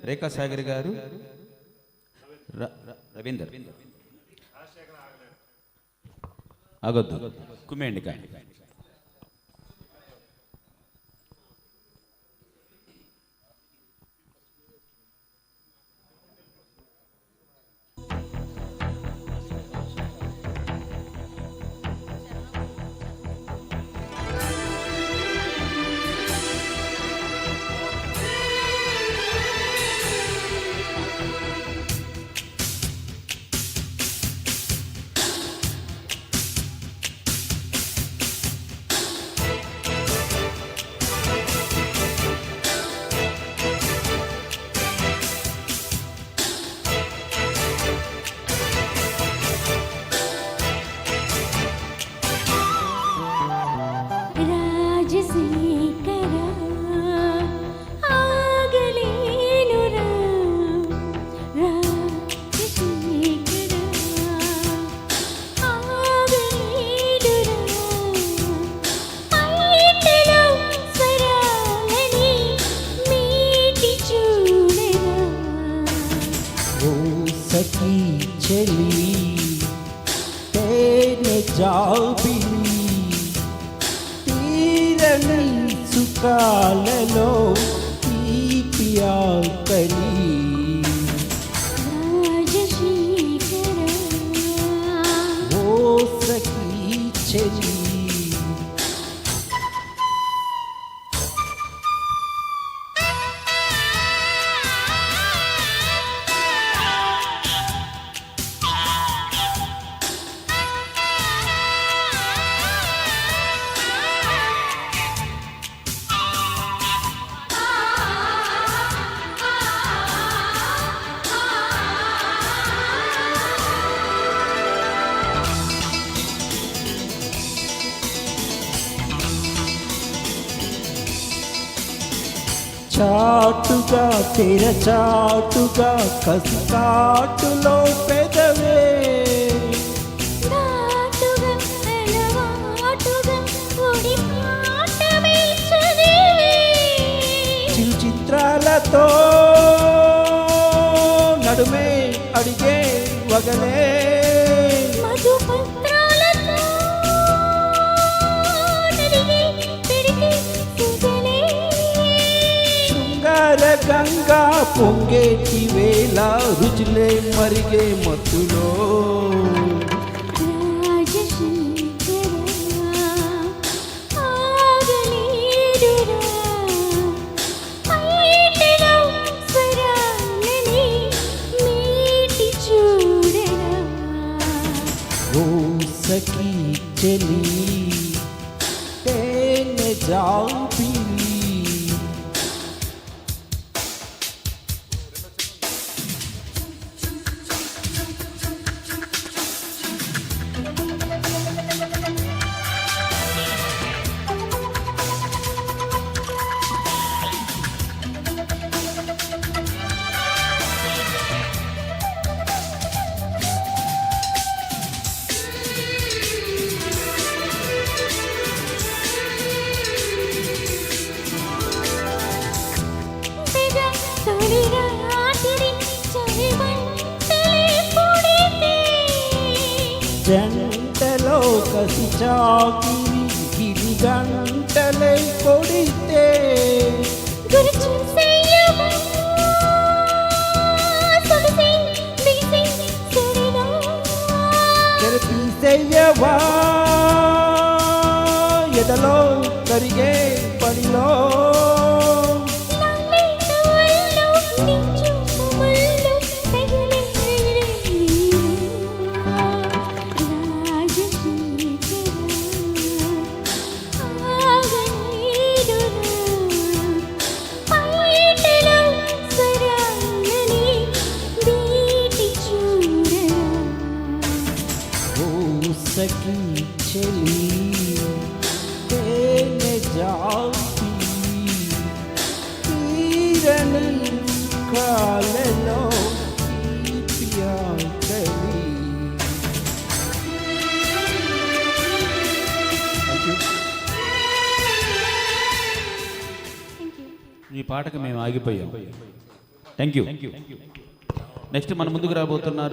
రేఖా సాగర్ గారు, రవీందర్ ఆగొద్దు, కుమ్మేయండి కాండి. सखी चली तेने जाबिनी तीरनी सुकाలలో తీపియా కలి ఓ సఖీ చలి చాటుగా తెరచాటుగా కసికాటులో పెదవే చిత్రాలతో నడుమే అడిగే వగలే గంగా పొంగేటి వేళ రుచులే మరిగే మత్తులో ఓ సఖీ చలి తేనే జాబిని జంటలో కసి చాకిరి గిరి గంటలై కొడితే తీసేయవా ఎదలో కరిగే పడిలో सखी चली तेने जाती तीरनी काలలో తీపియా కలి. ఈ పాటకు మేము ఆగిపోయాం. థ్యాంక్ యూ నెక్స్ట్ మన ముందుకు రాబోతున్నారు